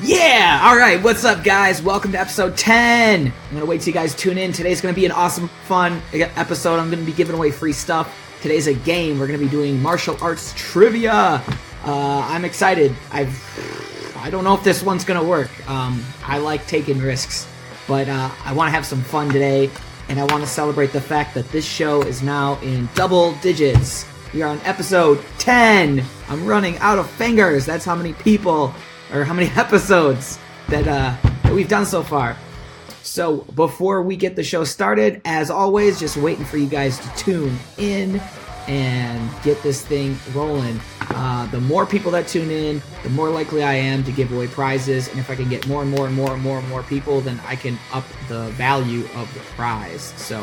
Yeah! Alright, what's up, guys? Welcome to episode 10. I'm going to wait till you guys tune in. Today's going to be an awesome, fun episode. I'm going to be giving away free stuff. Today's a game. We're going to be doing martial arts trivia. I'm excited. I don't know if this one's going to work. I like taking risks, but I want to have some fun today, and I want to celebrate the fact that this show is now in double digits. We are on episode 10. I'm running out of fingers. That's how many people, or how many episodes that we've done so far. So before we get the show started, as always, just waiting for you guys to tune in and get this thing rolling. The more people that tune in, the more likely I am to give away prizes. And if I can get more and more people, then I can up the value of the prize. So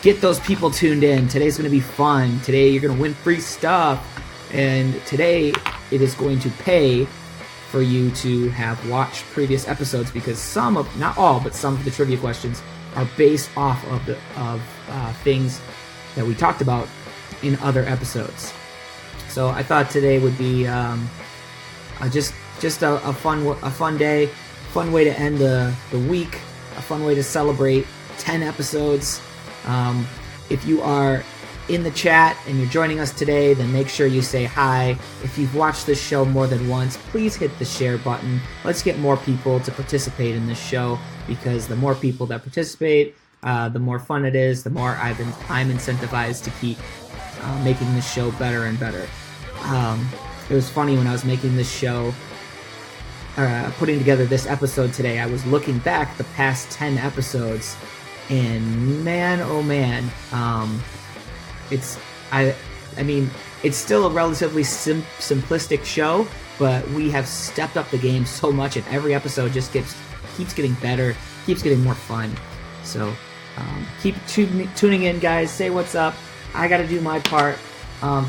get those people tuned in. Today's going to be fun. Today you're going to win free stuff. And today it is going to pay for you to have watched previous episodes, because some of, not all, but some of the trivia questions are based off of things that we talked about in other episodes. So I thought today would be just a fun day, fun way to end the week, a fun way to celebrate 10 episodes. If you are in the chat and you're joining us today, then make sure you say hi. If you've watched this show more than once, please hit the share button. Let's get more people to participate in this show, because the more people that participate, the more fun it is, the more I'm incentivized to keep making this show better and better. It was funny when I was making this show, putting together this episode today, I was looking back the past 10 episodes, and man, oh man, it's still a relatively simplistic show, but we have stepped up the game so much, and every episode just keeps getting better, keeps getting more fun. So keep tuning in, guys. Say what's up. I got to do my part.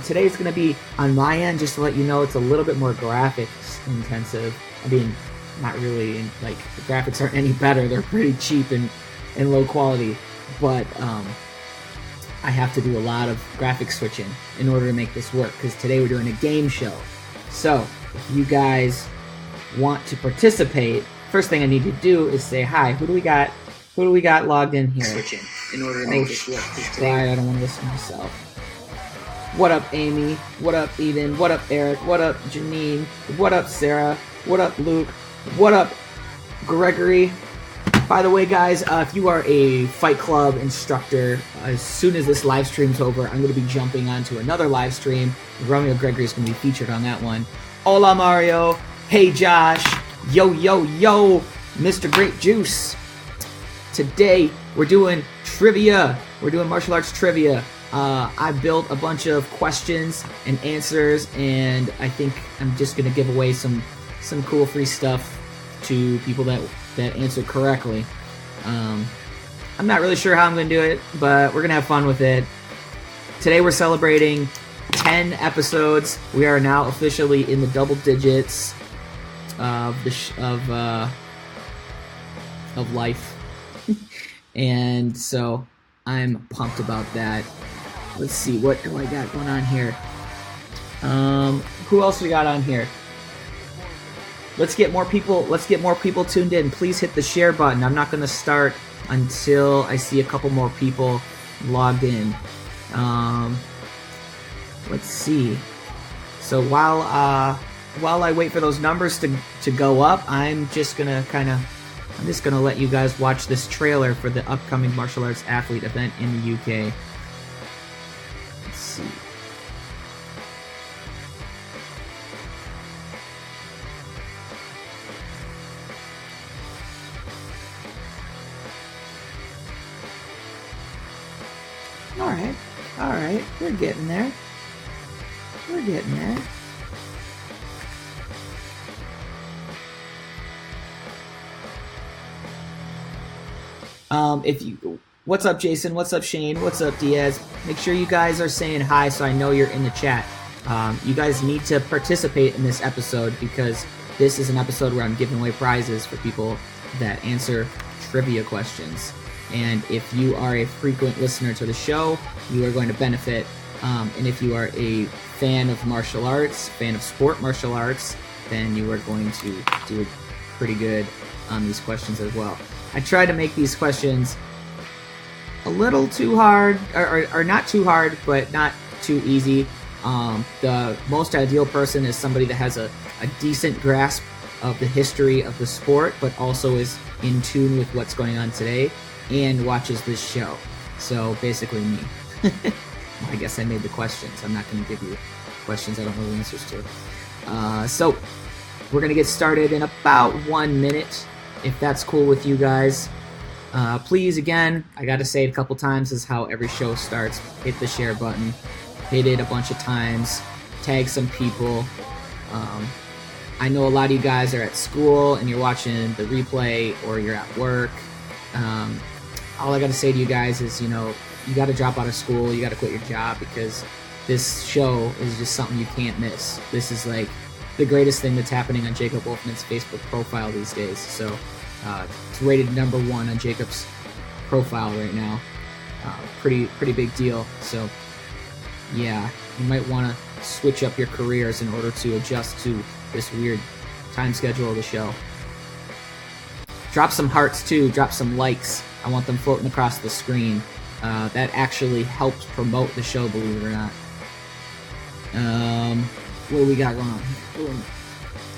Today's going to be, on my end, just to let you know, it's a little bit more graphics intensive. I mean, not really, like, the graphics aren't any better. They're pretty cheap and low quality, but I have to do a lot of graphic switching in order to make this work, because today we're doing a game show. So if you guys want to participate, first thing I need to do is say hi. Who do we got logged in here? Switching in order to make this work. Right, I don't want to listen to myself. What up, Amy? What up, Eden? What up, Eric? What up, Janine? What up, Sarah? What up, Luke? What up, Gregory? By the way, guys, if you are a Fight Club instructor, as soon as this live stream's over, I'm going to be jumping onto another live stream. Romeo Gregory is going to be featured on that one. Hola, Mario. Hey, Josh. Yo, Mr. Great Juice. Today, we're doing trivia. We're doing martial arts trivia. I built a bunch of questions and answers, and I think I'm just going to give away some cool free stuff to people that answer correctly. I'm not really sure how I'm going to do it, but we're going to have fun with it. Today we're celebrating 10 episodes. We are now officially in the double digits of life. And so I'm pumped about that. Let's see, what do I got going on here? Who else we got on here? Let's get more people tuned in. Please hit the share button. I'm not going to start until I see a couple more people logged in. Let's see. So while I wait for those numbers to go up, I'm just gonna let you guys watch this trailer for the upcoming martial arts athlete event in the UK. Let's see. All right, we're getting there. What's up, Jason? What's up, Shane? What's up, Diaz? Make sure you guys are saying hi so I know you're in the chat. You guys need to participate in this episode, because this is an episode where I'm giving away prizes for people that answer trivia questions. And if you are a frequent listener to the show, you are going to benefit. And if you are a fan of martial arts, fan of sport martial arts, then you are going to do pretty good on these questions as well. I try to make these questions a little too hard, or not too hard, but not too easy. The most ideal person is somebody that has a decent grasp of the history of the sport, but also is in tune with what's going on today and watches this show. So basically me. I guess I made the questions. I'm not going to give you questions I don't know the answers to. So we're going to get started in about 1 minute, if that's cool with you guys. Please, again, I got to say it a couple times, is how every show starts. Hit the share button. Hit it a bunch of times. Tag some people. I know a lot of you guys are at school and you're watching the replay, or you're at work. All I got to say to you guys is, you got to drop out of school. You got to quit your job, because this show is just something you can't miss. This is like the greatest thing that's happening on Jacob Wolfman's Facebook profile these days. So it's rated #1 on Jacob's profile right now. Pretty big deal. So yeah, you might want to switch up your careers in order to adjust to this weird time schedule of the show. Drop some hearts too. Drop some likes. I want them floating across the screen. That actually helps promote the show, believe it or not. What do we got going on here?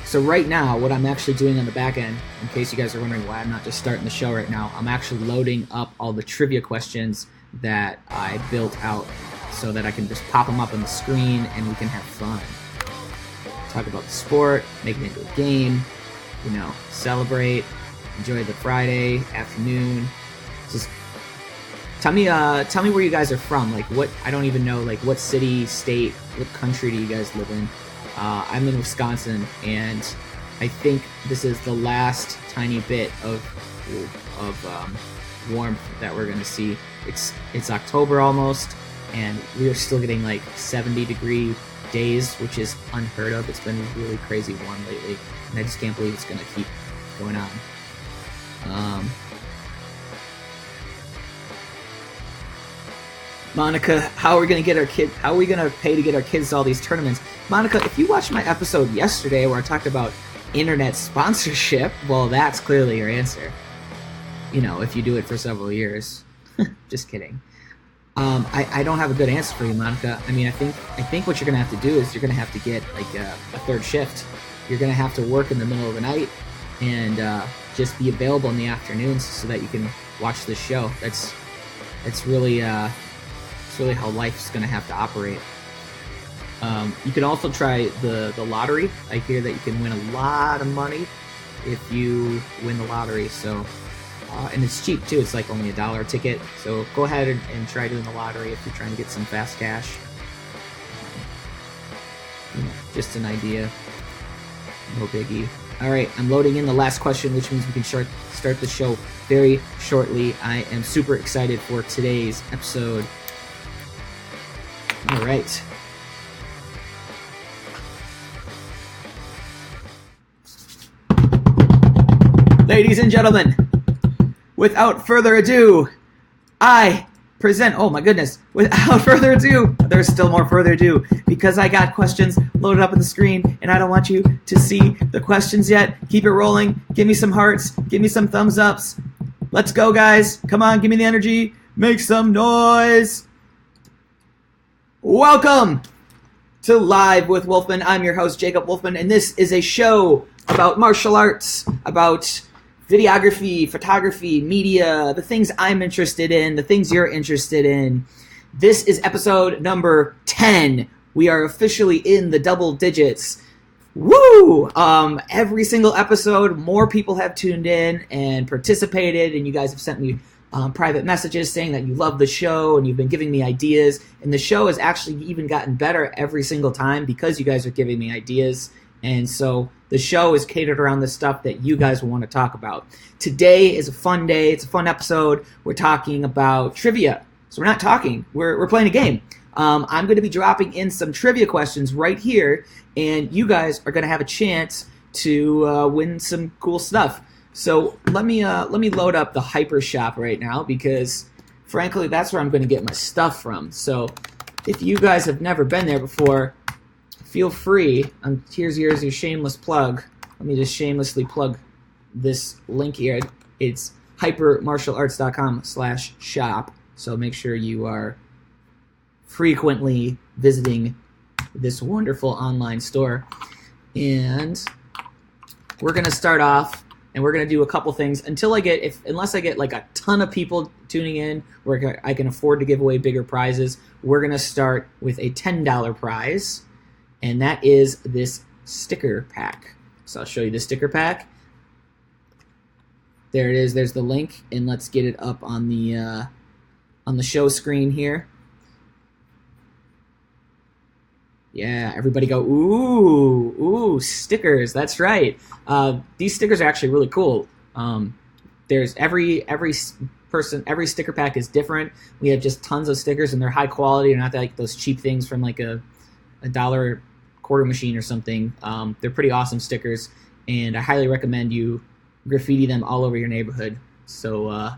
So right now, what I'm actually doing on the back end, in case you guys are wondering why I'm not just starting the show right now, I'm actually loading up all the trivia questions that I built out so that I can just pop them up on the screen and we can have fun. Talk about the sport, make it into a game, celebrate, enjoy the Friday afternoon. Just tell me where you guys are from. Like, what, I don't even know, like, what city, state, what country do you guys live in? I'm in Wisconsin, and I think this is the last tiny bit of warmth that we're gonna see. It's October almost, and we are still getting like 70-degree days, which is unheard of. It's been really crazy warm lately, and I just can't believe it's gonna keep going on. Monica, how are we gonna pay to get our kids to all these tournaments? Monica, if you watched my episode yesterday where I talked about internet sponsorship, well, that's clearly your answer. If you do it for several years. Just kidding. I don't have a good answer for you, Monica. I mean, I think what you're gonna have to do is you're gonna have to get like a third shift. You're gonna have to work in the middle of the night and just be available in the afternoons so that you can watch this show. It's really how life's gonna have to operate. You can also try the lottery. I hear that you can win a lot of money if you win the lottery. So, and it's cheap too. It's like only $1 a ticket. So go ahead and try doing the lottery if you're trying to get some fast cash. Just an idea. No biggie. All right, I'm loading in the last question, which means we can start the show very shortly. I am super excited for today's episode. All right. Ladies and gentlemen, without further ado, I present, oh my goodness, without further ado, there's still more further ado, because I got questions loaded up on the screen, and I don't want you to see the questions yet. Keep it rolling. Give me some hearts. Give me some thumbs ups. Let's go, guys. Come on, give me the energy. Make some noise. Welcome to Live with Wolfman. I'm your host, Jacob Wolfman, and this is a show about martial arts, about videography, photography, media, the things I'm interested in, the things you're interested in. This is episode number 10. We are officially in the double digits. Woo! Every single episode, more people have tuned in and participated, and you guys have sent me private messages saying that you love the show and you've been giving me ideas. And the show has actually even gotten better every single time because you guys are giving me ideas. And so the show is catered around the stuff that you guys will want to talk about. Today is a fun day. It's a fun episode. We're talking about trivia. So we're not talking. We're playing a game. I'm going to be dropping in some trivia questions right here, and you guys are going to have a chance to win some cool stuff. So let me load up the Hyper Shop right now, because frankly that's where I'm going to get my stuff from. So if you guys have never been there before, feel free. Here's your shameless plug. Let me just shamelessly plug this link here. It's hypermartialarts.com/shop. So make sure you are frequently visiting this wonderful online store. And we're going to start off, and we're going to do a couple things unless I get like a ton of people tuning in where I can afford to give away bigger prizes. We're going to start with a $10 prize, and that is this sticker pack. So I'll show you the sticker pack. There it is. There's the link, and let's get it up on the show screen here. Yeah, everybody go, ooh, stickers. That's right. These stickers are actually really cool. There's every sticker pack is different. We have just tons of stickers, and they're high quality. They're not like those cheap things from like a dollar quarter machine or something. They're pretty awesome stickers, and I highly recommend you graffiti them all over your neighborhood. So,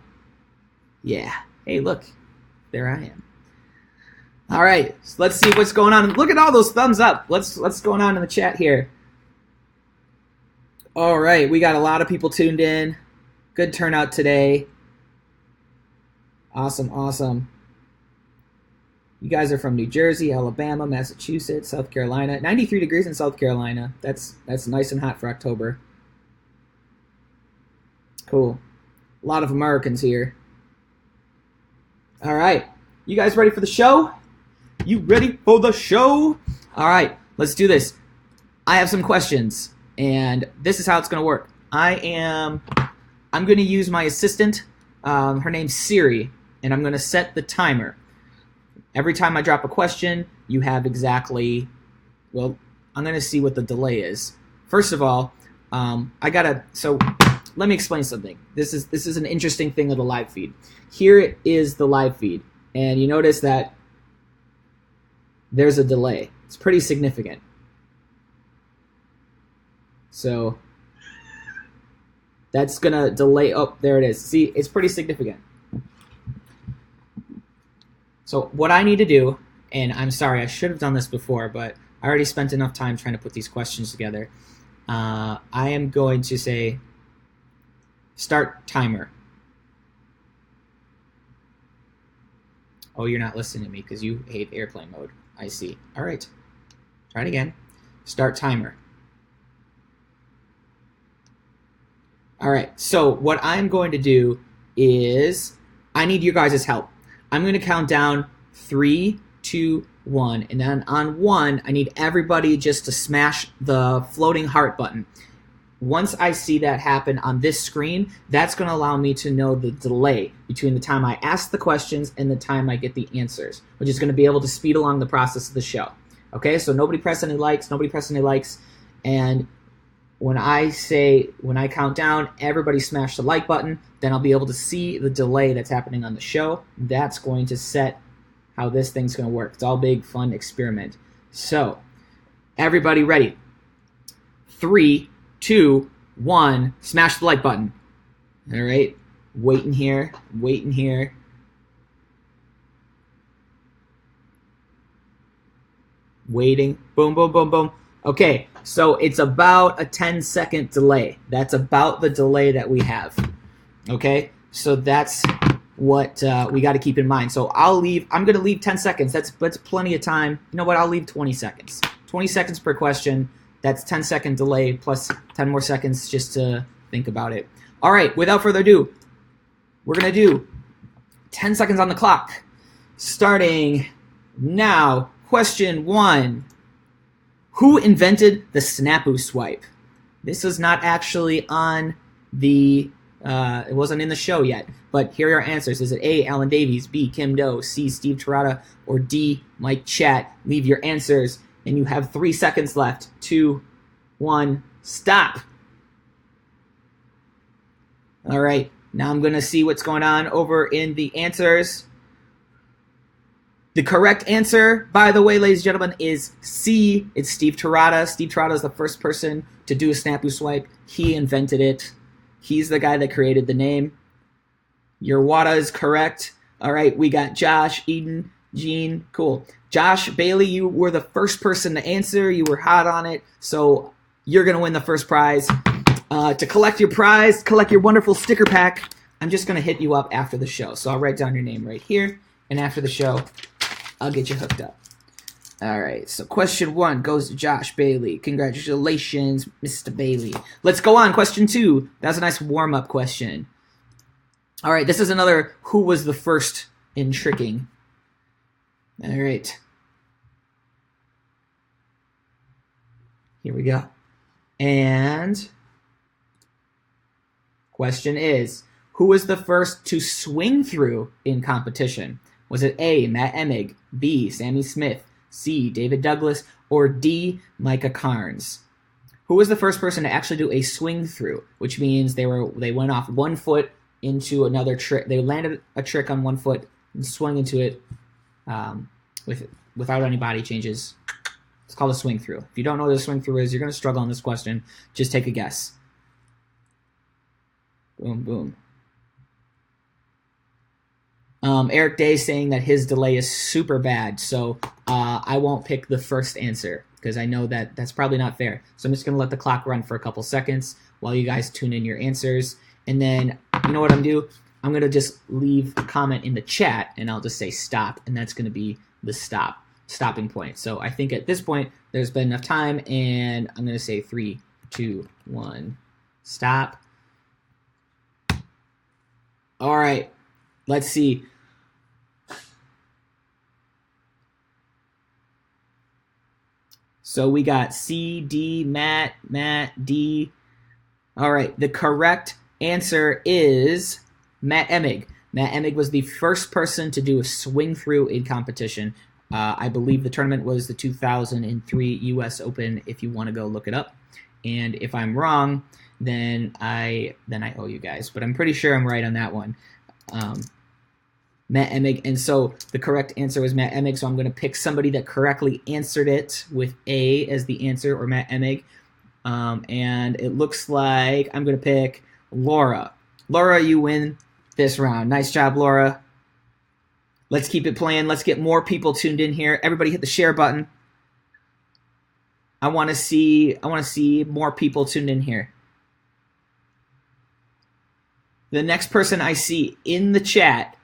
yeah. Hey, look, there I am. All right, so let's see what's going on. Look at all those thumbs up. What's going on in the chat here? All right, we got a lot of people tuned in. Good turnout today. Awesome. You guys are from New Jersey, Alabama, Massachusetts, South Carolina. 93 degrees in South Carolina. That's nice and hot for October. Cool. A lot of Americans here. All right, you guys ready for the show? You ready for the show? All right, let's do this. I have some questions, and this is how it's going to work. I'm going to use my assistant. Her name's Siri, and I'm going to set the timer. Every time I drop a question, you have exactly, well, I'm going to see what the delay is. First of all, so let me explain something. This is an interesting thing of the live feed. Here is the live feed, and you notice that there's a delay. It's pretty significant. So that's going to delay. Oh, there it is. See, it's pretty significant. So what I need to do, and I'm sorry, I should have done this before, but I already spent enough time trying to put these questions together. I am going to say start timer. Oh, you're not listening to me because you hate airplane mode. I see. All right. Try it again. Start timer. All right. So what I'm going to do is I need your guys' help. I'm going to count down 3, 2, 1. And then on 1, I need everybody just to smash the floating heart button. Once I see that happen on this screen, that's going to allow me to know the delay between the time I ask the questions and the time I get the answers, which is going to be able to speed along the process of the show. Okay, so nobody press any likes, and when I count down, everybody smash the like button, then I'll be able to see the delay that's happening on the show. That's going to set how this thing's going to work. It's all big, fun experiment. So, everybody ready? 3, 2, 1, smash the like button. All right, waiting here. Waiting, boom, boom, boom, boom. Okay, so it's about a 10-second delay. That's about the delay that we have. Okay, so that's what we got to keep in mind. So I'm going to leave 10 seconds. That's plenty of time. You know what? I'll leave 20 seconds. 20 seconds per question. That's 10-second delay plus 10 more seconds just to think about it. All right, without further ado, we're going to do 10 seconds on the clock. Starting now. Question 1. Who invented the Snapu swipe? This is not actually on the, it wasn't in the show yet, but here are your answers. Is it A, Alan Davies, B, Kim Do, C, Steve Terada, or D, Mike Chat? Leave your answers, and you have 3 seconds left. 2, 1, stop. All right, now I'm going to see what's going on over in the answers. The correct answer, by the way, ladies and gentlemen, is C. It's Steve Terada. Steve Terada is the first person to do a Snapu swipe. He invented it. He's the guy that created the name. Your WADA is correct. All right, we got Josh, Eden, Gene. Cool. Josh Bailey, you were the first person to answer. You were hot on it, so you're going to win the first prize. To collect your prize, collect your wonderful sticker pack, I'm just going to hit you up after the show. So I'll write down your name right here, and after the show, I'll get you hooked up. All right, so question 1 goes to Josh Bailey. Congratulations, Mr. Bailey. Let's go on. Question 2. That's a nice warm-up question. All right, this is another who was the first in tricking. All right. Here we go. And question is, who was the first to swing through in competition? Was it A, Matt Emig, B, Sammy Smith, C, David Douglas, or D, Micah Carnes? Who was the first person to actually do a swing through, which means they went off 1 foot into another trick. They landed a trick on 1 foot and swung into it without any body changes. It's called a swing through. If you don't know what a swing through is, you're going to struggle on this question. Just take a guess. Boom, boom. Eric Day saying that his delay is super bad, so I won't pick the first answer because I know that that's probably not fair. So I'm just going to let the clock run for a couple seconds while you guys tune in your answers. And then, you know what I'm going to do? I'm going to just leave a comment in the chat, and I'll just say stop, and that's going to be the stopping point. So I think at this point, there's been enough time, and I'm going to say 3, 2, 1, stop. All right, let's see. So we got C, D, Matt, D. All right, the correct answer is Matt Emig. Matt Emig was the first person to do a swing through in competition. I believe the tournament was the 2003 U.S. Open, if you want to go look it up. And if I'm wrong, then I owe you guys. But I'm pretty sure I'm right on that one. Matt Emig. And so the correct answer was Matt Emig. So I'm going to pick somebody that correctly answered it with A as the answer, or Matt Emig. And it looks like I'm going to pick Laura. Laura, you win this round. Nice job, Laura. Let's keep it playing. Let's get more people tuned in here. Everybody hit the share button. I want to see more people tuned in here. The next person I see in the chat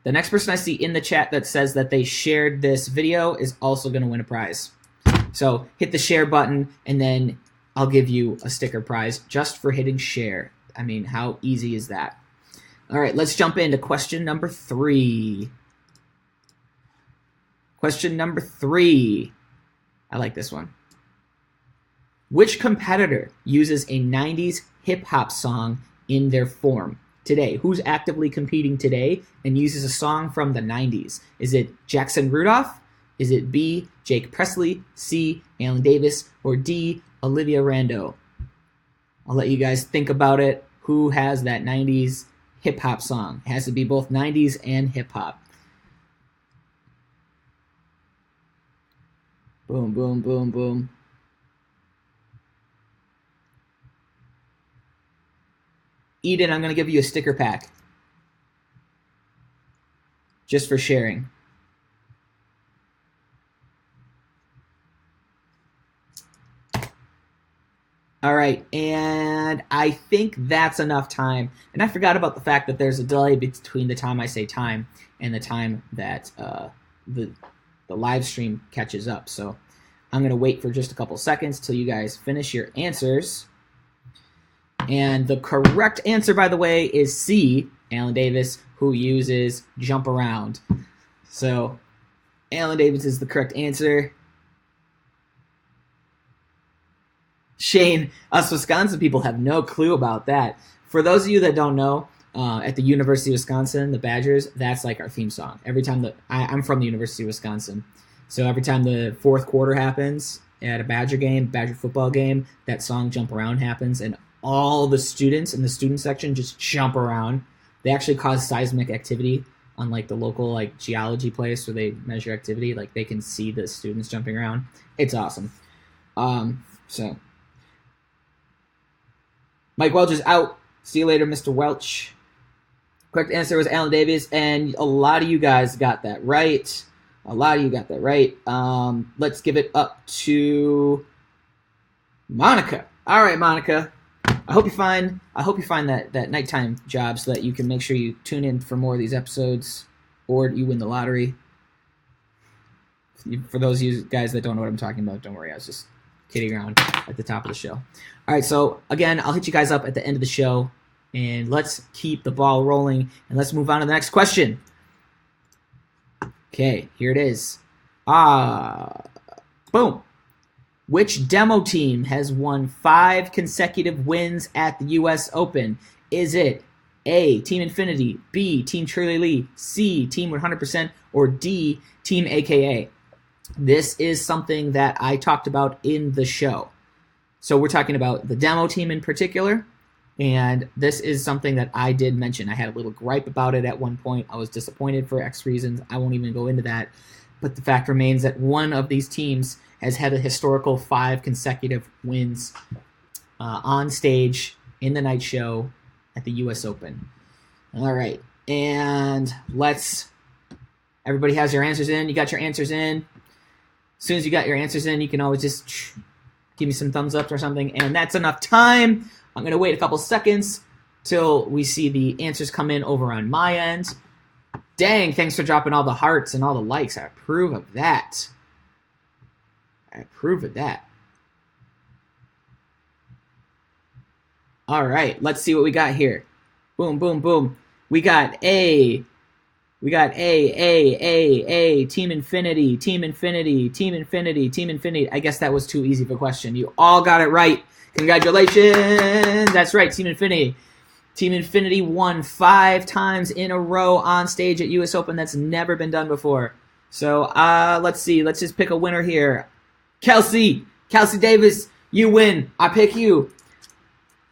that says that they shared this video is also going to win a prize. So hit the share button, and then I'll give you a sticker prize just for hitting share. I mean, how easy is that? All right, let's jump into question number 3. Question number 3. I like this one. Which competitor uses a 90s hip-hop song in their form today? Who's actively competing today and uses a song from the 90s? Is it Jackson Rudolph? Is it B, Jake Presley, C, Alan Davis, or D, Olivia Rando? I'll let you guys think about it. Who has that 90s hip-hop song? It has to be both 90s and hip-hop. Boom, boom, boom, boom. Eden, I'm going to give you a sticker pack just for sharing. All right, and I think that's enough time. And I forgot about the fact that there's a delay between the time I say time and the time that the live stream catches up. So I'm going to wait for just a couple seconds till you guys finish your answers. And the correct answer, by the way, is C, Alan Davis, who uses Jump Around. So Alan Davis is the correct answer. Shane, us Wisconsin people have no clue about that. For those of you that don't know, at the University of Wisconsin, the Badgers, that's like our theme song. Every time I'm from the University of Wisconsin, so every time the fourth quarter happens at a Badger game, Badger football game, that song Jump Around happens, and all the students in the student section just jump around. They actually cause seismic activity on like the local like geology place where they measure activity. Like they can see the students jumping around. It's awesome. So Mike Welch is out. See you later, Mr. Welch. Correct answer was Alan Davis, and a lot of you guys got that right. Let's give it up to Monica. All right, Monica. I hope you find that nighttime job so that you can make sure you tune in for more of these episodes, or you win the lottery. For those of you guys that don't know what I'm talking about, don't worry. I was just kidding around at the top of the show. All right, so again, I'll hit you guys up at the end of the show, and let's keep the ball rolling, and let's move on to the next question. Okay, here it is. Boom. Which demo team has won 5 consecutive wins at the U.S. Open? Is it A, Team Infinity, B, Team Shirley Lee, C, Team 100%, or D, Team AKA? This is something that I talked about in the show. So we're talking about the demo team in particular, and this is something that I did mention. I had a little gripe about it at one point. I was disappointed for X reasons. I won't even go into that. But the fact remains that one of these teams has had a historical 5 consecutive wins on stage in the night show at the U.S. Open. All right, and everybody has their answers in. You got your answers in. As soon as you got your answers in, you can always just give me some thumbs up or something, and that's enough time. I'm going to wait a couple seconds till we see the answers come in over on my end. Dang, thanks for dropping all the hearts and all the likes. I approve of that. All right, let's see what we got here. Boom, boom, boom. We got A. Team Infinity, Team Infinity, Team Infinity, Team Infinity. I guess that was too easy of a question. You all got it right. Congratulations. That's right, Team Infinity. Team Infinity won 5 times in a row on stage at U.S. Open. That's never been done before. So let's see. Let's just pick a winner here. Kelsey Davis, you win. I pick you.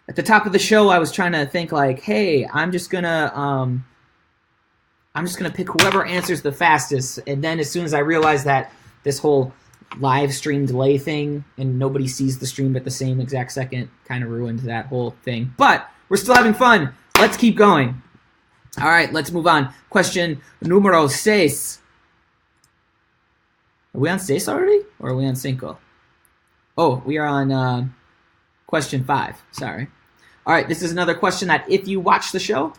At the top of the show, I was trying to think like, hey, I'm just gonna pick whoever answers the fastest. And then as soon as I realized that this whole live stream delay thing and nobody sees the stream at the same exact second kind of ruined that whole thing. But we're still having fun. Let's keep going. All right, let's move on. Question numero 6. Are we on 6 already? Or are we on 5? Oh, we are on question 5. Sorry. All right, this is another question that if you watch the show,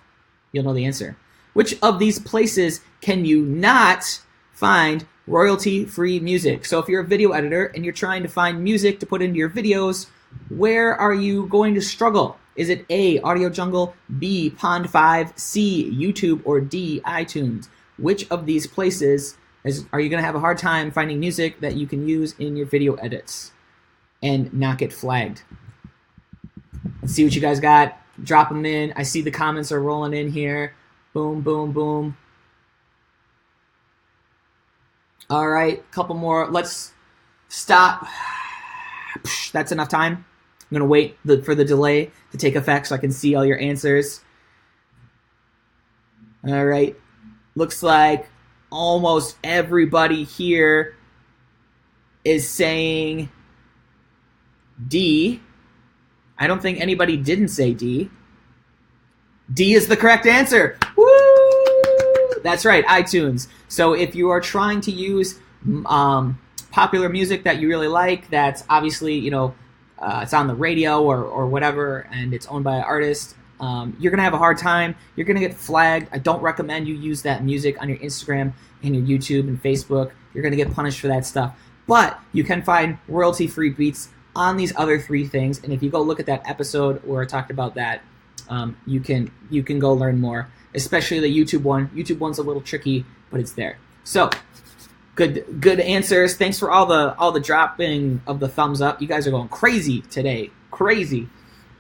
you'll know the answer. Which of these places can you not find royalty-free music? So if you're a video editor and you're trying to find music to put into your videos, where are you going to struggle? Is it A, Audio Jungle, B, Pond 5, C, YouTube, or D, iTunes? Which of these places are you going to have a hard time finding music that you can use in your video edits and not get flagged? Let's see what you guys got. Drop them in. I see the comments are rolling in here. Boom, boom, boom. All right, couple more. Let's stop. That's enough time. I'm going to wait for the delay to take effect so I can see all your answers. All right. Looks like almost everybody here is saying D. I don't think anybody didn't say D. D is the correct answer. Woo! That's right, iTunes. So if you are trying to use popular music that you really like, that's obviously, it's on the radio or whatever, and it's owned by an artist, you're going to have a hard time. You're going to get flagged. I don't recommend you use that music on your Instagram and your YouTube and Facebook. You're going to get punished for that stuff. But you can find royalty-free beats on these other 3 things, and if you go look at that episode where I talked about that, you can go learn more, especially the YouTube one. YouTube one's a little tricky, but it's there. So good answers. Thanks for all the dropping of the thumbs up. You guys are going crazy today. Crazy.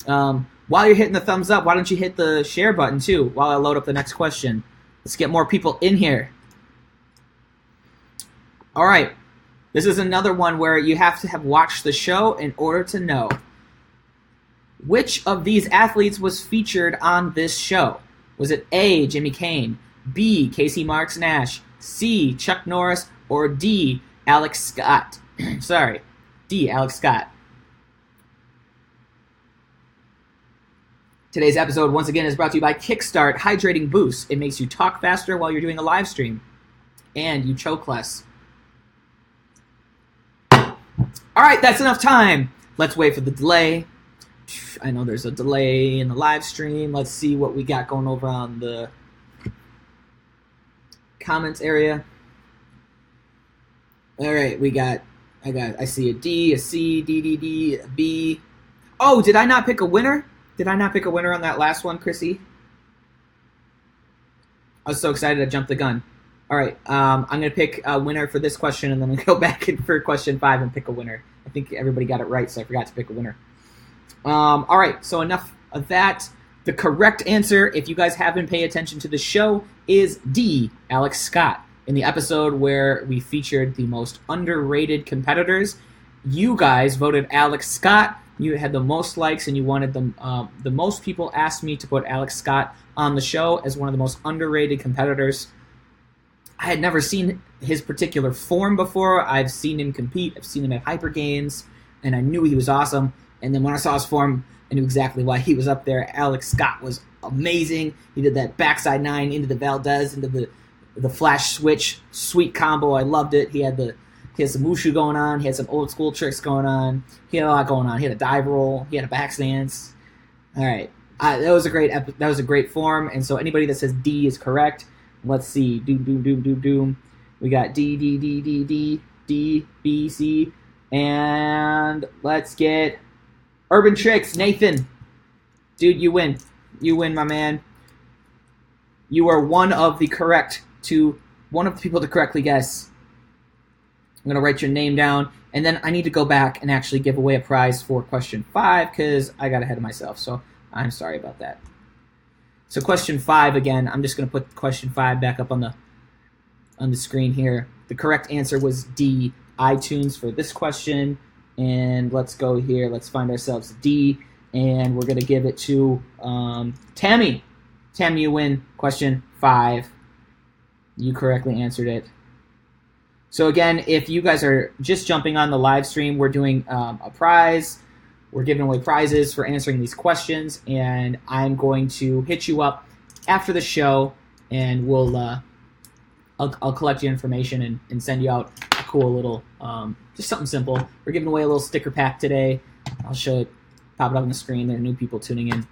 While you're hitting the thumbs up, why don't you hit the share button too while I load up the next question? Let's get more people in here. All right. This is another one where you have to have watched the show in order to know. Which of these athletes was featured on this show? Was it A, Jimmy Kane, B, Casey Marks Nash, C, Chuck Norris, or D, Alex Scott? Sorry, D, Alex Scott. Today's episode, once again, is brought to you by Kickstart Hydrating Boost. It makes you talk faster while you're doing a live stream, and you choke less. All right, that's enough time. Let's wait for the delay. I know there's a delay in the live stream. Let's see what we got going over on the comments area. All right, I see a D, a C, D, D, D, a B. Oh, did I not pick a winner? Did I not pick a winner on that last one, Chrissy? I was so excited I jumped the gun. All right, I'm going to pick a winner for this question, and then I'm going to go back for question 5 and pick a winner. I think everybody got it right, so I forgot to pick a winner. All right, so enough of that. The correct answer, if you guys haven't paid attention to the show, is D, Alex Scott. In the episode where we featured the most underrated competitors, you guys voted Alex Scott. You had the most likes, and you wanted the most people asked me to put Alex Scott on the show as one of the most underrated competitors. I had never seen his particular form before. I've seen him compete. I've seen him at Hyper Games, and I knew he was awesome. And then when I saw his form, I knew exactly why he was up there. Alex Scott was amazing. He did that backside 9 into the Valdez, into the flash switch, sweet combo. I loved it. He had some wushu going on. He had some old school tricks going on. He had a lot going on. He had a dive roll. He had a back stance. All right, that was a great form. And so anybody that says D is correct. Let's see. Doom. We got D, D, D, D, D, D, B, C, and let's get Urban Tricks. Nathan, dude, you win. You win, my man. You are one of the people to correctly guess. I'm going to write your name down, and then I need to go back and actually give away a prize for question 5 because I got ahead of myself, so I'm sorry about that. So question 5 again, I'm just going to put question 5 back up on the screen here. The correct answer was D, iTunes for this question, and let's go here. Let's find ourselves D, and we're going to give it to Tammy. Tammy, you win question 5. You correctly answered it. So again, if you guys are just jumping on the live stream, we're doing a prize. We're giving away prizes for answering these questions, and I'm going to hit you up after the show, and I'll collect your information and send you out a cool little, just something simple. We're giving away a little sticker pack today. I'll show it, pop it up on the screen. There are new people tuning in.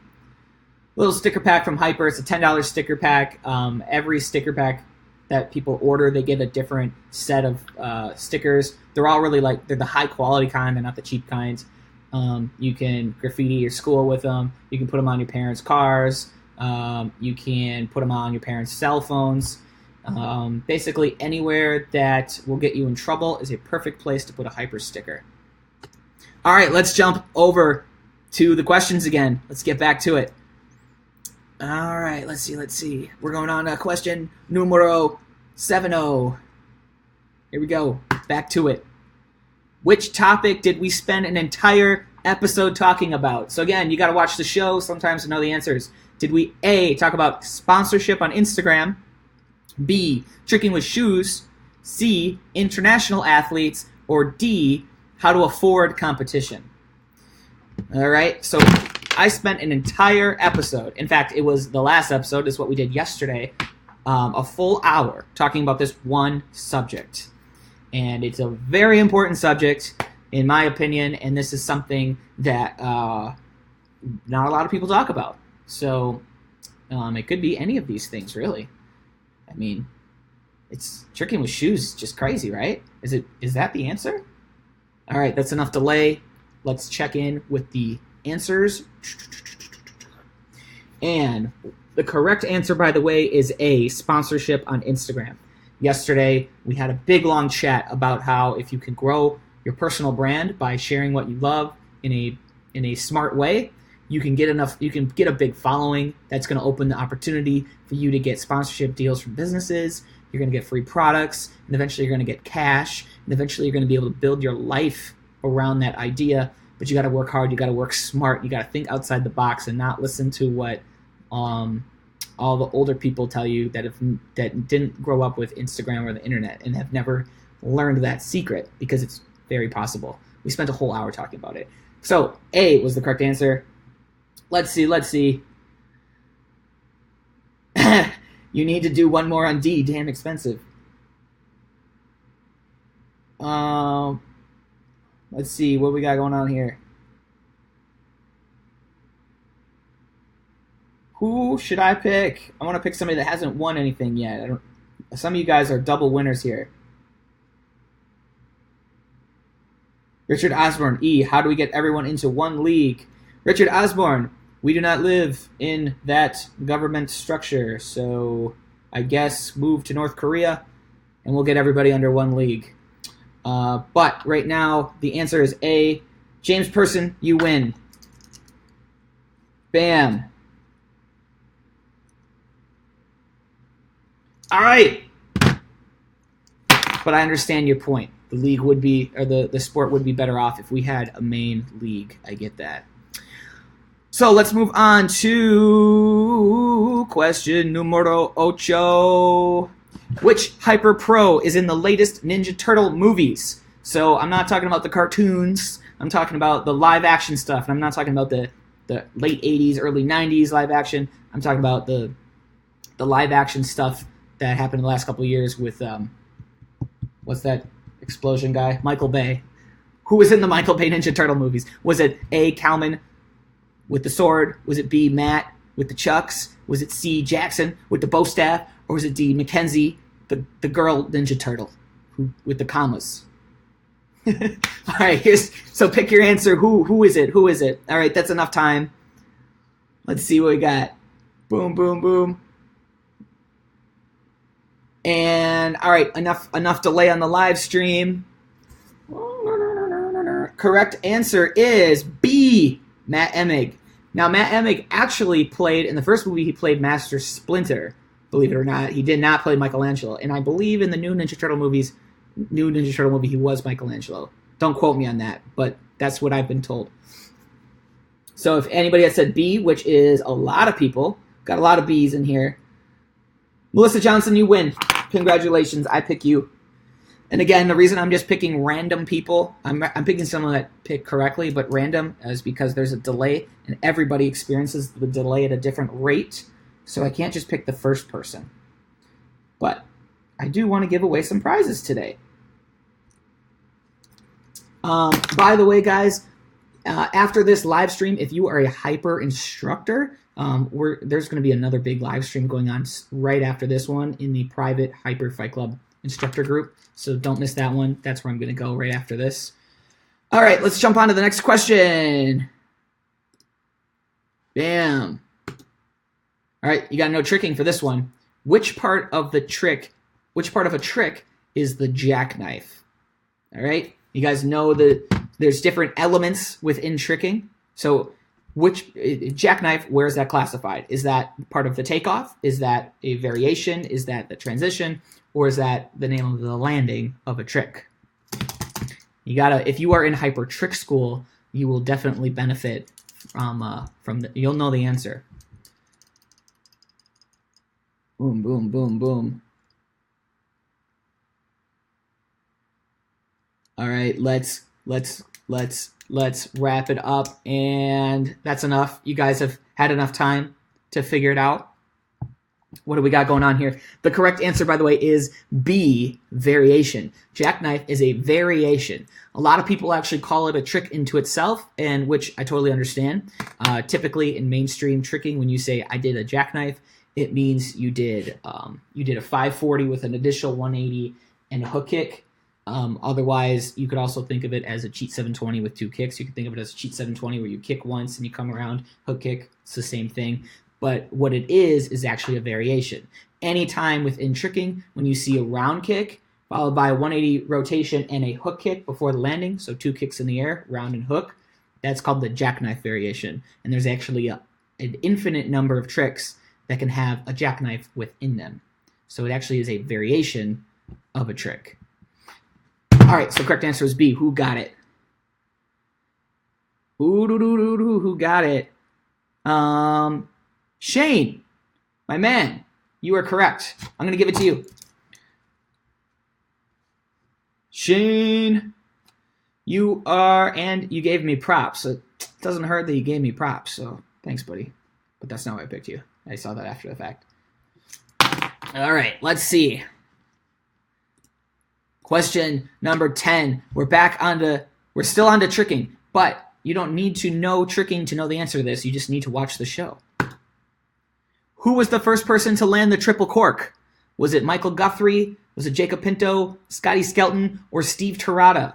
Little sticker pack from Hyper. It's a $10 sticker pack. Every sticker pack that people order, they get a different set of stickers. They're all really they're the high quality kind. They're not the cheap kinds. You can graffiti your school with them. You can put them on your parents' cars. You can put them on your parents' cell phones. Basically, anywhere that will get you in trouble is a perfect place to put a Hyper sticker. All right, let's jump over to the questions again. Let's get back to it. All right, let's see. We're going on to question numero 70. Here we go. Back to it. Which topic did we spend an entire episode talking about? So again, you got to watch the show sometimes to know the answers. Did we A, talk about sponsorship on Instagram, B, tricking with shoes, C, international athletes, or D, how to afford competition? All right, so I spent an entire episode, in fact, it was the last episode, is what we did yesterday, a full hour talking about this one subject. And it's a very important subject, in my opinion, and this is something that not a lot of people talk about. So it could be any of these things, really. I mean, it's tricking with shoes, just crazy, right? Is that the answer? All right, that's enough delay. Let's check in with the answers. And the correct answer, by the way, is A, sponsorship on Instagram. Yesterday, we had a big, long chat about how if you can grow your personal brand by sharing what you love in a smart way, you can get a big following that's going to open the opportunity for you to get sponsorship deals from businesses. You're going to get free products, and eventually you're going to get cash, and eventually you're going to be able to build your life around that idea. But you got to work hard. You got to work smart. You got to think outside the box and not listen to what all the older people tell you that didn't grow up with Instagram or the internet and have never learned that secret, because it's very possible. We spent a whole hour talking about it. So A was the correct answer. Let's see. You need to do one more on D. Damn expensive. Let's see what we got going on here. Who should I pick? I want to pick somebody that hasn't won anything yet. Some of you guys are double winners here. Richard Osborne, E. How do we get everyone into one league? Richard Osborne, we do not live in that government structure, so I guess move to North Korea and we'll get everybody under one league. But right now, the answer is A. James Person, you win. Bam. All right. But I understand your point. The league would be, or the sport would be better off if we had a main league. I get that. So let's move on to question numero ocho. Which Hyper Pro is in the latest Ninja Turtle movies? So I'm not talking about the cartoons. I'm talking about the live action stuff. And I'm not talking about the late 80s, early 90s live action. I'm talking about the live action stuff that happened in the last couple of years with, what's that explosion guy? Michael Bay. Who was in the Michael Bay Ninja Turtle movies? Was it A, Kalman with the sword? Was it B, Matt with the chucks? Was it C, Jackson with the bow staff? Or was it D, Mackenzie, the girl Ninja Turtle with the commas? All right, so pick your answer. Who is it? Who is it? All right, that's enough time. Let's see what we got. Boom, boom, boom. And all right, enough delay on the live stream. Correct answer is B, Matt Emig. Now, Matt Emig actually played, in the first movie, he played Master Splinter. Believe it or not, he did not play Michelangelo. And I believe in the new Ninja Turtle movie, he was Michelangelo. Don't quote me on that, but that's what I've been told. So if anybody had said B, which is a lot of people, got a lot of B's in here. Melissa Johnson, you win. Congratulations, I pick you. And again, the reason I'm just picking random people, I'm picking someone that picked correctly, but random is because there's a delay, and everybody experiences the delay at a different rate. So I can't just pick the first person. But I do want to give away some prizes today. By the way, guys, after this live stream, if you are a hyper instructor, there's going to be another big live stream going on right after this one in the private Hyper Fight Club instructor group. So don't miss that one. That's where I'm going to go right after this. All right, let's jump on to the next question. Bam. All right, you got no tricking for this one. Which part of a trick is the jackknife? All right, you guys know that there's different elements within tricking. So which jackknife, where is that classified? Is that part of the takeoff? Is that a variation? Is that the transition? Or is that the name of the landing of a trick? If you are in hyper trick school, you will definitely benefit you'll know the answer. Boom, boom, boom, boom. All right, let's wrap it up, and that's enough. You guys have had enough time to figure it out. What do we got going on here? The correct answer, by the way, is B, variation. Jackknife is a variation. A lot of people actually call it a trick into itself, and which I totally understand. Typically, in mainstream tricking, when you say I did a jackknife, it means you did a 540 with an additional 180 and a hook kick. Otherwise, you could also think of it as a cheat 720 with two kicks. You could think of it as a cheat 720 where you kick once and you come around, hook kick. It's the same thing. But what it is actually a variation. Anytime within tricking, when you see a round kick followed by a 180 rotation and a hook kick before the landing, so two kicks in the air, round and hook, that's called the jackknife variation. And there's actually an infinite number of tricks that can have a jackknife within them. So it actually is a variation of a trick. All right, so correct answer is B. Who got it? Who got it? Shane, my man, you are correct. I'm going to give it to you. Shane, you are, and you gave me props. It doesn't hurt that you gave me props, so thanks, buddy. But that's not why I picked you. I saw that after the fact. All right, let's see. Question number 10. We're still on to tricking, but you don't need to know tricking to know the answer to this. You just need to watch the show. Who was the first person to land the triple cork? Was it Michael Guthrie? Was it Jacob Pinto, Scotty Skelton, or Steve Terrata?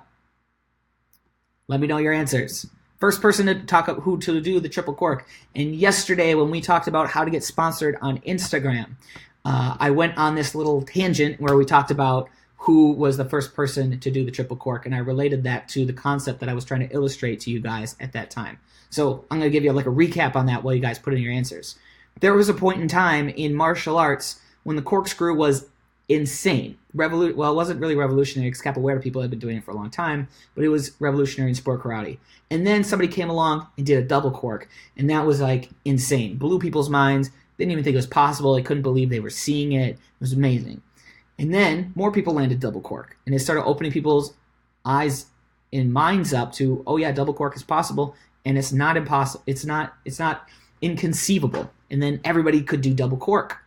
Let me know your answers. First person to who to do the triple cork. And yesterday when we talked about how to get sponsored on Instagram, I went on this little tangent where we talked about who was the first person to do the triple cork, and I related that to the concept that I was trying to illustrate to you guys at that time. So I'm going to give you like a recap on that while you guys put in your answers. There was a point in time in martial arts when the corkscrew was insane. Well, it wasn't really revolutionary because capoeira people had been doing it for a long time, but it was revolutionary in sport karate. And then somebody came along and did a double cork, and that was like insane. Blew people's minds. They didn't even think it was possible. They couldn't believe they were seeing it. It was amazing. And then more people landed double cork, and it started opening people's eyes and minds up to, oh yeah, double cork is possible, and it's not impossible. It's not inconceivable. And then everybody could do double cork.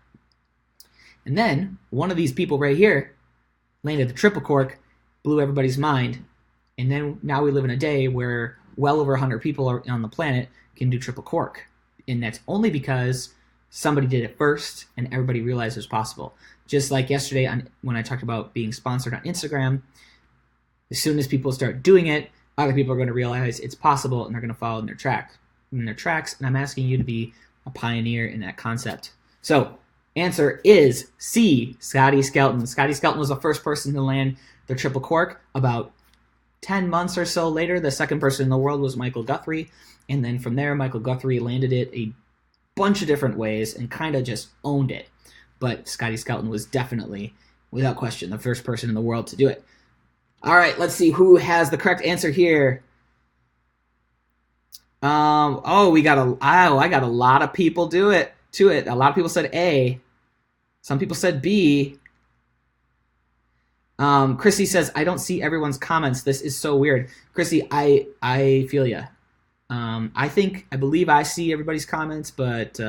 And then one of these people right here landed the triple cork, blew everybody's mind, and then now we live in a day where well over 100 people on the planet can do triple cork. And that's only because somebody did it first and everybody realized it was possible. Just like yesterday when I talked about being sponsored on Instagram, as soon as people start doing it, other people are going to realize it's possible and they're going to follow in their tracks. And I'm asking you to be a pioneer in that concept. So, answer is C, Scotty Skelton. Scotty Skelton was the first person to land the triple cork. About 10 months or so later, the second person in the world was Michael Guthrie. And then from there, Michael Guthrie landed it a bunch of different ways and kind of just owned it. But Scotty Skelton was definitely, without question, the first person in the world to do it. All right, let's see who has the correct answer here. I got a lot of people to it. A lot of people said A. Some people said B. Chrissy says, I don't see everyone's comments. This is so weird. Chrissy, I feel ya. I believe I see everybody's comments, but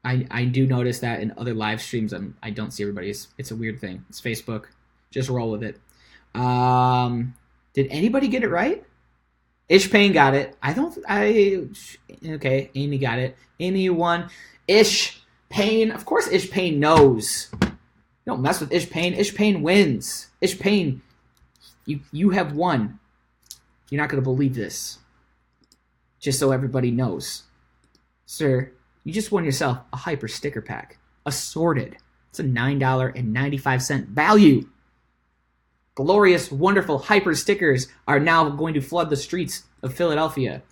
I do notice that in other live streams I don't see everybody's. It's a weird thing. It's Facebook. Just roll with it. Did anybody get it right? Ish Payne got it. Okay, Amy got it. Amy, you won. Ish Payne. Of course Ish Payne knows. Don't mess with Ish Payne. Ish Payne wins. Ish Payne, you have won. You're not going to believe this. Just so everybody knows. Sir, you just won yourself a hyper sticker pack. Assorted. It's a $9.95 value. Glorious, wonderful hyper stickers are now going to flood the streets of Philadelphia.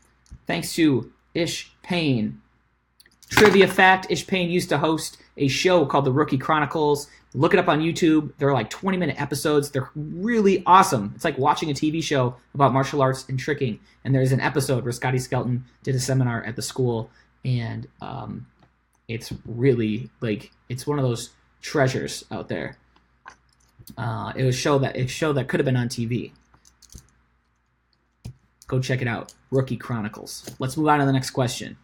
Thanks to Ish Payne. Trivia fact, Ish Payne used to host a show called The Rookie Chronicles. Look it up on YouTube. They're like 20-minute episodes. They're really awesome. It's like watching a TV show about martial arts and tricking. And there's an episode where Scotty Skelton did a seminar at the school. And it's really, like, it's one of those treasures out there. It was a show that could have been on TV. Go check it out. Rookie Chronicles. Let's move on to the next question.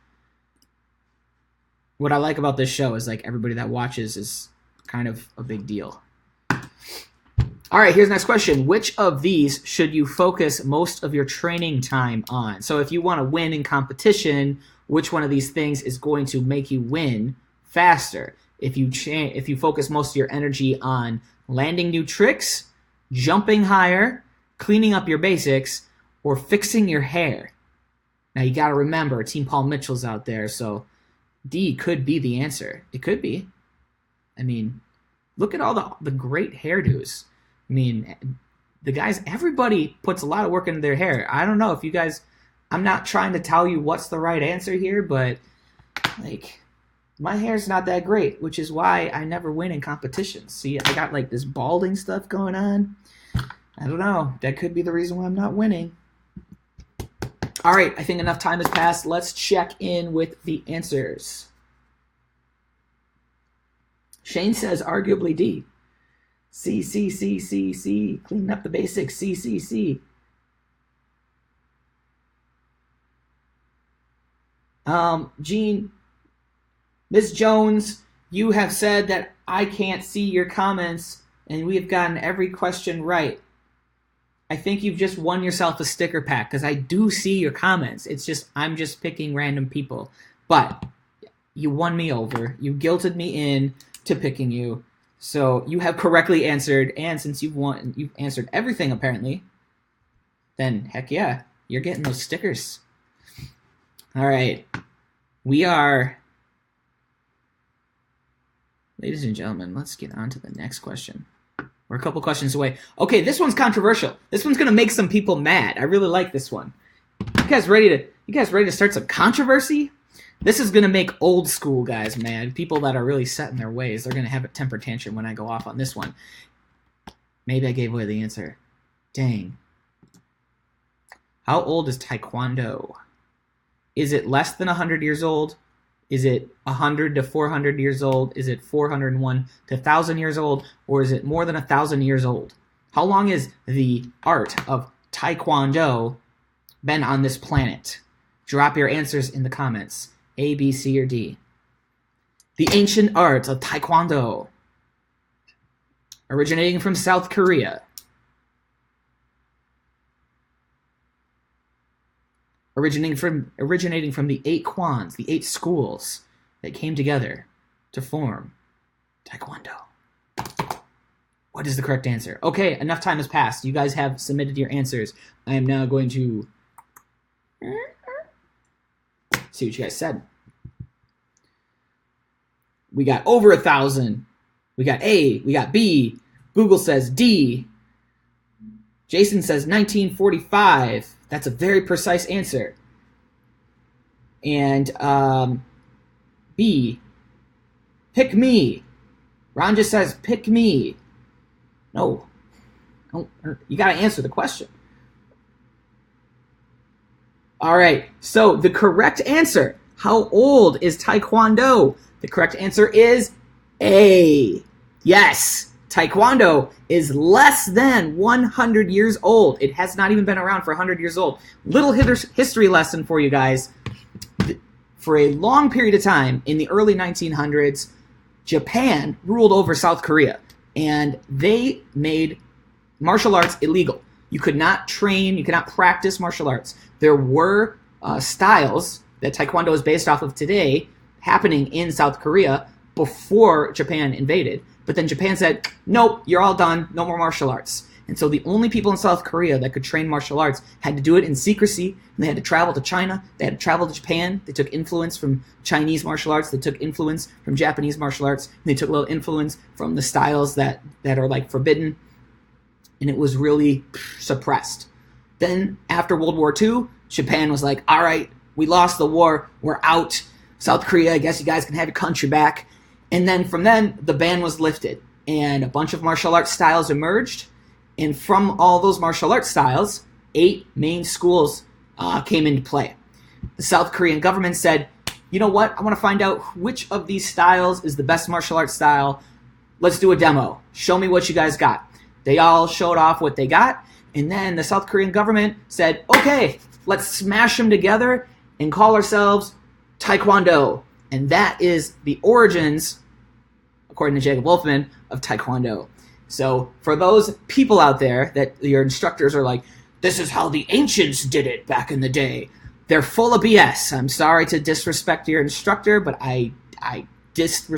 What I like about this show is like everybody that watches is kind of a big deal. All right, here's the next question. Which of these should you focus most of your training time on? So if you want to win in competition, which one of these things is going to make you win faster? If you focus most of your energy on landing new tricks, jumping higher, cleaning up your basics, or fixing your hair. Now you got to remember, Team Paul Mitchell's out there, so D could be the answer. It could be. I mean, look at all the great hairdos. I mean, the guys, everybody puts a lot of work into their hair. I don't know if you guys, I'm not trying to tell you what's the right answer here, but like, my hair's not that great, which is why I never win in competitions. See, I got like this balding stuff going on. I don't know. That could be the reason why I'm not winning. All right, I think enough time has passed. Let's check in with the answers. Shane says arguably D. C, C, C, C, C. Cleaning up the basics. C, C, C. Gene, Ms. Jones, you have said that I can't see your comments, and we have gotten every question right. I think you've just won yourself a sticker pack, because I do see your comments. It's just, I'm just picking random people. But you won me over. You guilted me in to picking you. So you have correctly answered, and since you've answered everything apparently, then heck yeah, you're getting those stickers. All right. We are, ladies and gentlemen, let's get on to the next question. We're a couple questions away. Okay, this one's controversial. This one's gonna make some people mad. I really like this one. You guys ready to start some controversy? This is gonna make old school guys mad. People that are really set in their ways. They're gonna have a temper tantrum when I go off on this one. Maybe I gave away the answer. Dang. How old is Taekwondo? Is it less than 100 years old? Is it 100 to 400 years old? Is it 401 to 1,000 years old? Or is it more than 1,000 years old? How long is the art of Taekwondo been on this planet? Drop your answers in the comments. A, B, C, or D. The ancient art of Taekwondo. Originating from South Korea. Originating from the 8 kwans, the 8 schools that came together to form Taekwondo. What is the correct answer? Okay, enough time has passed. You guys have submitted your answers. I am now going to see what you guys said. We got over 1,000. We got A. We got B. Google says D. Jason says 1945. That's a very precise answer. And B. Pick me. Ron just says pick me. No. You got to answer the question. All right. So the correct answer. How old is Taekwondo? The correct answer is A. Yes. Taekwondo is less than 100 years old. It has not even been around for 100 years old. Little history lesson for you guys. For a long period of time, in the early 1900s, Japan ruled over South Korea, and they made martial arts illegal. You could not train, you could not practice martial arts. There were styles that Taekwondo is based off of today happening in South Korea before Japan invaded. But then Japan said, nope, you're all done, no more martial arts. And so the only people in South Korea that could train martial arts had to do it in secrecy, and they had to travel to China, they had to travel to Japan, they took influence from Chinese martial arts, they took influence from Japanese martial arts, and they took a little influence from the styles that are like forbidden, and it was really suppressed. Then after World War II, Japan was like, all right, we lost the war, we're out. South Korea, I guess you guys can have your country back. And then from then, the ban was lifted, and a bunch of martial arts styles emerged. And from all those martial arts styles, 8 main schools came into play. The South Korean government said, you know what? I want to find out which of these styles is the best martial arts style. Let's do a demo. Show me what you guys got. They all showed off what they got. And then the South Korean government said, okay, let's smash them together and call ourselves Taekwondo. And that is the origins, according to Jacob Wolfman, of Taekwondo. So for those people out there that your instructors are like, this is how the ancients did it back in the day, they're full of BS. I'm sorry to disrespect your instructor, but I just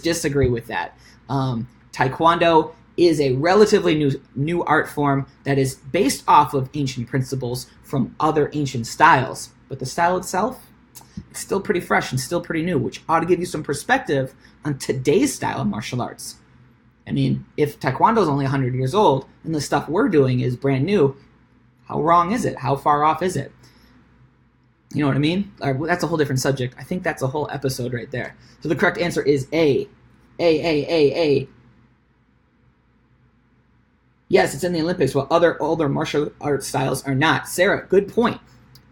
disagree with that. Taekwondo is a relatively new art form that is based off of ancient principles from other ancient styles. But the style itself, it's still pretty fresh and still pretty new, which ought to give you some perspective on today's style of martial arts. I mean, if Taekwondo is only 100 years old and the stuff we're doing is brand new, how wrong is it? How far off is it? You know what I mean? That's a whole different subject. I think that's a whole episode right there. So the correct answer is A. A. Yes, it's in the Olympics, while other older martial arts styles are not. Sarah, good point.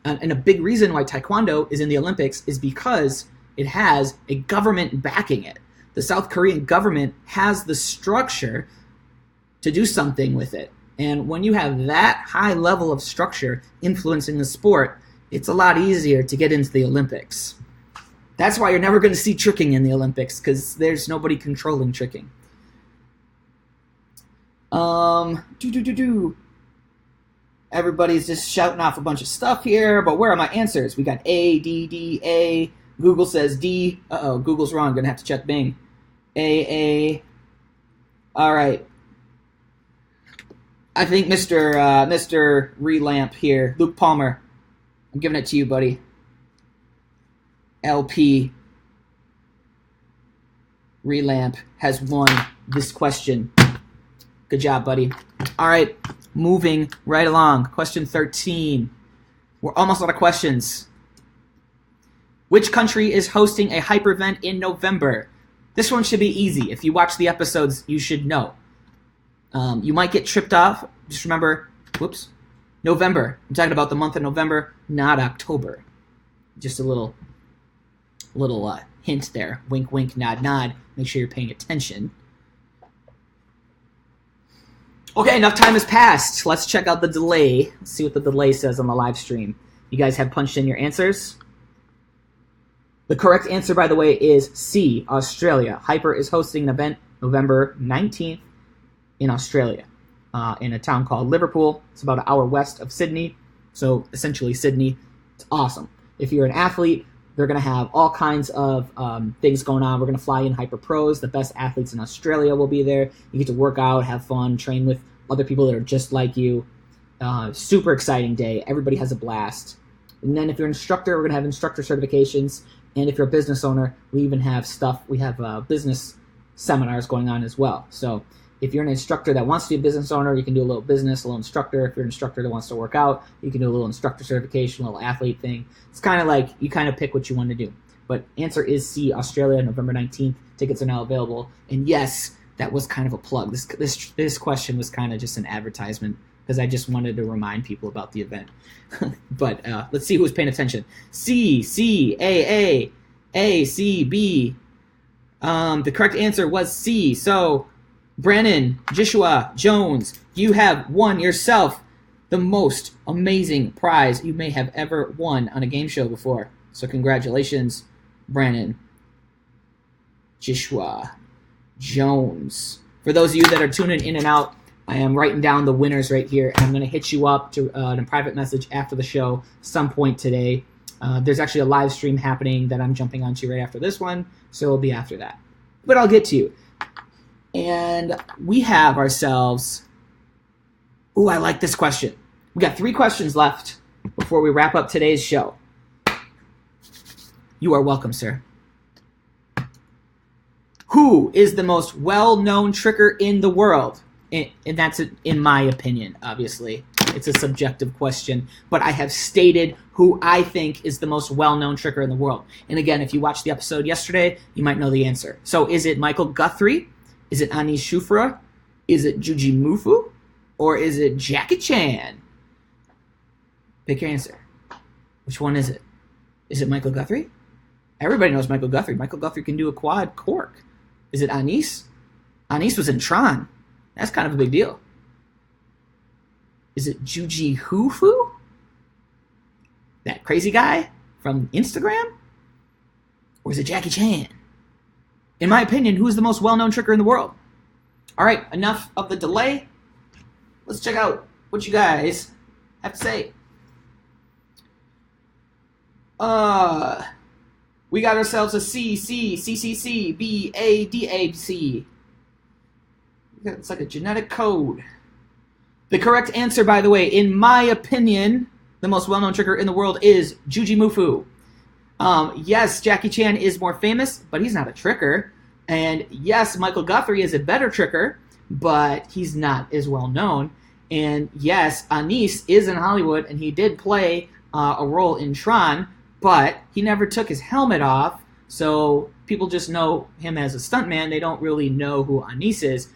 And a big reason why Taekwondo is in the Olympics is because it has a government backing it. The South Korean government has the structure to do something with it. And when you have that high level of structure influencing the sport, it's a lot easier to get into the Olympics. That's why you're never going to see tricking in the Olympics, because there's nobody controlling tricking. Everybody's just shouting off a bunch of stuff here, but where are my answers? We got A, D, D, A, Google says D. Uh-oh, Google's wrong. Gonna have to check Bing. A. All right. I think Mr. Relamp here, Luke Palmer. I'm giving it to you, buddy. LP Relamp has won this question. Good job, buddy. All right, moving right along. Question 13. We're almost out of questions. Which country is hosting a hyper event in November? This one should be easy. If you watch the episodes, you should know. You might get tripped off. Just remember, November. I'm talking about the month of November, not October. Just a little hint there. Wink, wink, nod, nod. Make sure you're paying attention. Okay, enough time has passed. Let's check out the delay. Let's see what the delay says on the live stream. You guys have punched in your answers? The correct answer, by the way, is C, Australia. Hyper is hosting an event November 19th in Australia, in a town called Liverpool. It's about an hour west of Sydney, so essentially Sydney. It's awesome. If you're an athlete, they're going to have all kinds of things going on. We're going to fly in hyper pros. The best athletes in Australia will be there. You get to work out, have fun, train with other people that are just like you. Super exciting day. Everybody has a blast. And then if you're an instructor, we're going to have instructor certifications. And if you're a business owner, we even have business seminars going on as well. So if you're an instructor that wants to be a business owner, you can do a little business, a little instructor. If you're an instructor that wants to work out, you can do a little instructor certification, a little athlete thing. It's kind of like you kind of pick what you want to do. But answer is C, Australia, November 19th. Tickets are now available. And yes, that was kind of a plug. This question was kind of just an advertisement because I just wanted to remind people about the event. But let's see who's paying attention. C, A, C, B. The correct answer was C. So Brandon, Joshua, Jones, you have won yourself the most amazing prize you may have ever won on a game show before. So congratulations, Brandon, Joshua, Jones. For those of you that are tuning in and out, I am writing down the winners right here. I'm going to hit you up in a private message after the show some point today. There's actually a live stream happening that I'm jumping onto right after this one, so it'll be after that. But I'll get to you. And we have ourselves... Ooh, I like this question. We got 3 questions left before we wrap up today's show. You are welcome, sir. Who is the most well-known tricker in the world? And that's in my opinion, obviously. It's a subjective question, but I have stated who I think is the most well-known tricker in the world. And again, if you watched the episode yesterday, you might know the answer. So is it Michael Guthrie? Is it Anis Shufra? Is it Juji Mufu? Or is it Jackie Chan? Pick your answer. Which one is it? Is it Michael Guthrie? Everybody knows Michael Guthrie. Michael Guthrie can do a quad cork. Is it Anis? Anis was in Tron. That's kind of a big deal. Is it Juji Hufu? That crazy guy from Instagram? Or is it Jackie Chan? In my opinion, who is the most well-known tricker in the world? All right, enough of the delay. Let's check out what you guys have to say. We got ourselves a C, C, C, C, C, B, A, D, A, C. It's like a genetic code. The correct answer, by the way, in my opinion, the most well-known tricker in the world is Juji Mufu. Yes, Jackie Chan is more famous, but he's not a tricker. And yes, Michael Guthrie is a better tricker, but he's not as well-known. And yes, Anis is in Hollywood, and he did play a role in Tron, but he never took his helmet off, so people just know him as a stuntman. They don't really know who Anis is.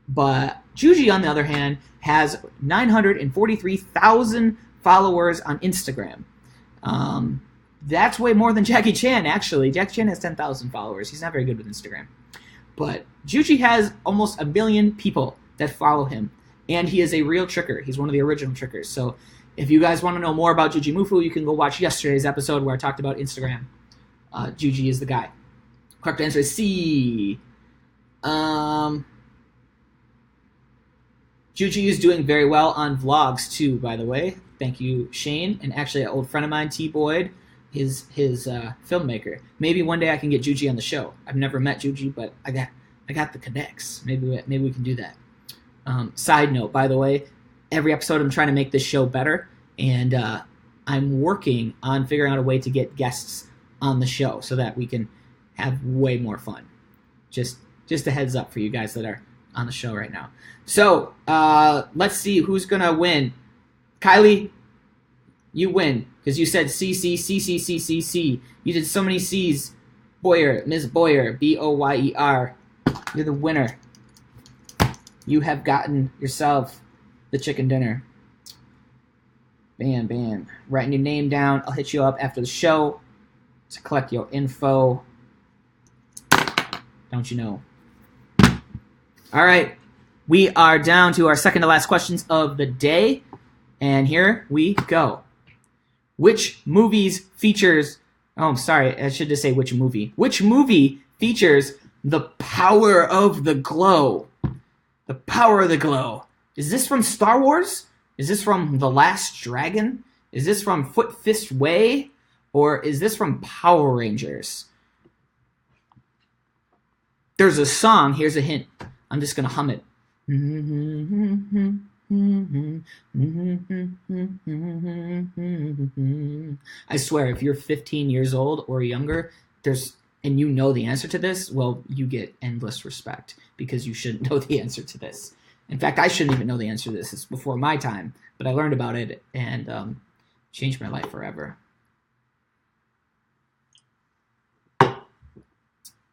But Juji, on the other hand, has 943,000 followers on Instagram. That's way more than Jackie Chan, actually. Jackie Chan has 10,000 followers. He's not very good with Instagram. But Juji has almost 1 million people that follow him. And he is a real tricker. He's one of the original trickers. So if you guys want to know more about Juji Mufu, you can go watch yesterday's episode where I talked about Instagram. Juji is the guy. Correct answer is C. Juji is doing very well on vlogs too, by the way. Thank you, Shane. And actually, an old friend of mine, T. Boyd, his filmmaker. Maybe one day I can get Juji on the show. I've never met Juji, but I got the connects. Maybe we can do that. Side note, by the way, every episode I'm trying to make this show better, and I'm working on figuring out a way to get guests on the show so that we can have way more fun. Just a heads up for you guys that are on the show right now. So let's see who's gonna win. Kylie, you win because you said C C C C C C C. You did so many C's. Boyer, Ms. Boyer, Boyer. You're the winner. You have gotten yourself the chicken dinner. Bam, bam. Writing your name down. I'll hit you up after the show to collect your info. Don't you know? All right. We are down to our second to last questions of the day. And here we go. Which movies features... Oh, sorry. I should just say which movie. Which movie features the power of the glow? The power of the glow. Is this from Star Wars? Is this from The Last Dragon? Is this from Foot Fist Way? Or is this from Power Rangers? There's a song. Here's a hint. I'm just going to hum it. I swear, if you're 15 years old or younger, and you know the answer to this, well, you get endless respect because you shouldn't know the answer to this. In fact, I shouldn't even know the answer to this. It's before my time, but I learned about it and changed my life forever.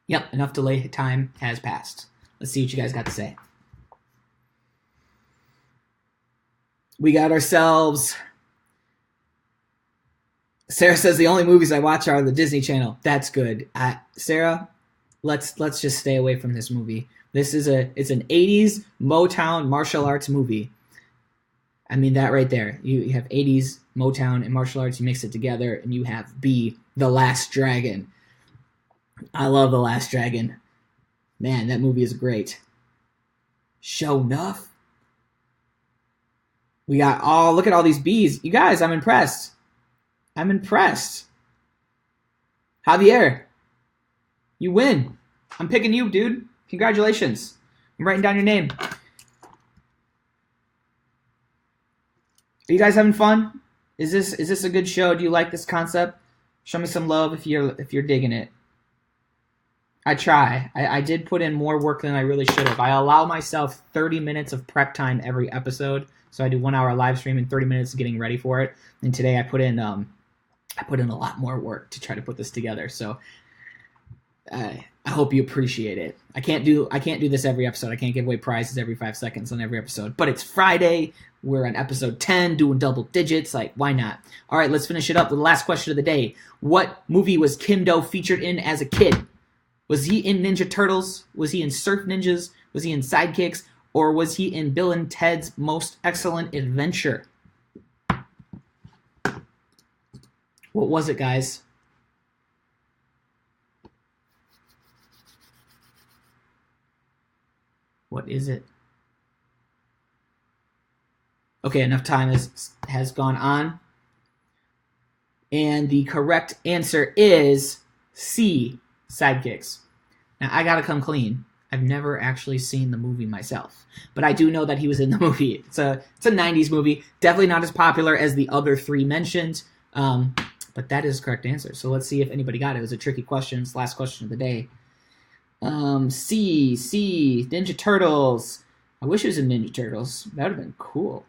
Yep, enough delay time has passed. Let's see what you guys got to say. We got ourselves... Sarah says the only movies I watch are the Disney Channel. That's good. Sarah, let's just stay away from this movie. It's an 80s Motown martial arts movie. I mean, that right there. You have 80s Motown and martial arts, you mix it together, and you have The Last Dragon. I love The Last Dragon. Man, that movie is great. Show enough. We got look at all these B's. You guys, I'm impressed. Javier, you win. I'm picking you, dude. Congratulations. I'm writing down your name. Are you guys having fun? Is this a good show? Do you like this concept? Show me some love if you're digging it. I try. I did put in more work than I really should have. I allow myself 30 minutes of prep time every episode. So I do 1 hour live stream and 30 minutes getting ready for it. And today I put in a lot more work to try to put this together. So I hope you appreciate it. I can't do this every episode. I can't give away prizes every 5 seconds on every episode. But it's Friday. We're on episode 10, doing double digits. Like, why not? All right, let's finish it up with the last question of the day. What movie was Kim Do featured in as a kid? Was he in Ninja Turtles? Was he in Surf Ninjas? Was he in Sidekicks? Or was he in Bill and Ted's Most Excellent Adventure? What was it, guys? What is it? Okay, enough time has gone on. And the correct answer is C, Sidekicks. Now, I gotta come clean. I've never actually seen the movie myself, but I do know that he was in the movie. It's a 90s movie. Definitely not as popular as the other three mentioned, but that is the correct answer. So let's see if anybody got it. It was a tricky question. It's the last question of the day. C, Ninja Turtles. I wish it was in Ninja Turtles. That would have been cool.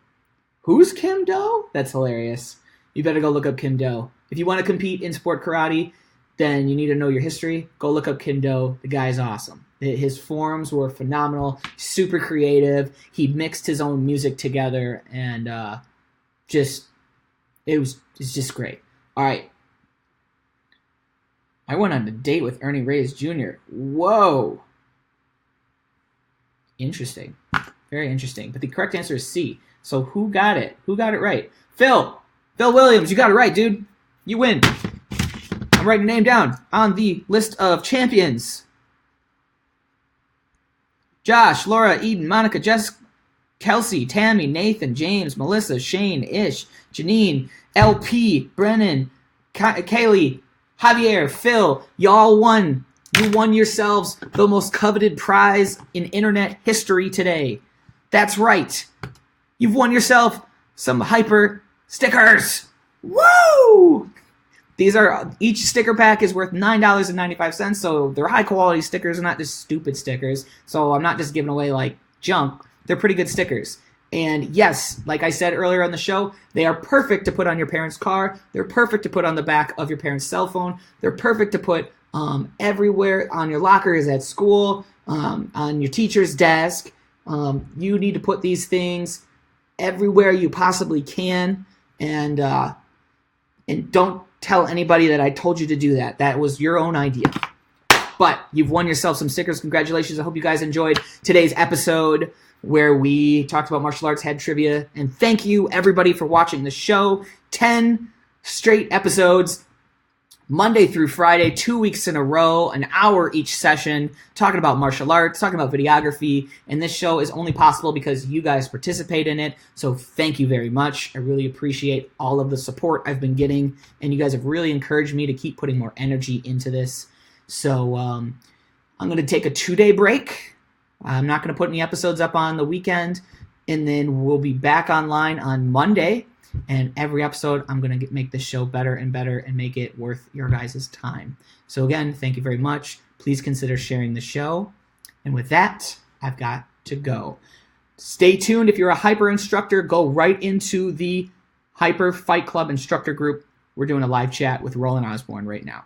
Who's Kim Do? That's hilarious. You better go look up Kim Do. If you want to compete in sport karate, then you need to know your history. Go look up Kim Do. The guy's awesome. His forms were phenomenal, super creative. He mixed his own music together, and it's just great. All right. I went on a date with Ernie Reyes Jr. Whoa. Interesting. Very interesting. But the correct answer is C. So who got it? Who got it right? Phil Williams, you got it right, dude. You win. I'm writing your name down on the list of champions. Josh, Laura, Eden, Monica, Jess, Kelsey, Tammy, Nathan, James, Melissa, Shane, Ish, Janine, LP, Brennan, Kaylee, Javier, Phil, y'all won. You won yourselves the most coveted prize in internet history today. That's right. You've won yourself some Hyper stickers. Woo! Each sticker pack is worth $9.95, so they're high quality stickers, not just stupid stickers. So I'm not just giving away like junk. They're pretty good stickers. And yes, like I said earlier on the show, they are perfect to put on your parents' car. They're perfect to put on the back of your parents' cell phone. They're perfect to put everywhere, on your lockers at school, on your teacher's desk. You need to put these things everywhere you possibly can, and don't tell anybody that I told you to do that. That was your own idea. But you've won yourself some stickers. Congratulations. I hope you guys enjoyed today's episode where we talked about martial arts head trivia. And thank you, everybody, for watching the show. 10 straight episodes, Monday through Friday, 2 weeks in a row, an hour each session, talking about martial arts, talking about videography. And this show is only possible because you guys participate in it. So thank you very much. I really appreciate all of the support I've been getting. And you guys have really encouraged me to keep putting more energy into this. So I'm going to take a 2-day break. I'm not going to put any episodes up on the weekend. And then we'll be back online on Monday. And every episode, I'm going to make this show better and better and make it worth your guys' time. So again, thank you very much. Please consider sharing the show. And with that, I've got to go. Stay tuned. If you're a Hyper instructor, go right into the Hyper Fight Club instructor group. We're doing a live chat with Roland Osborne right now.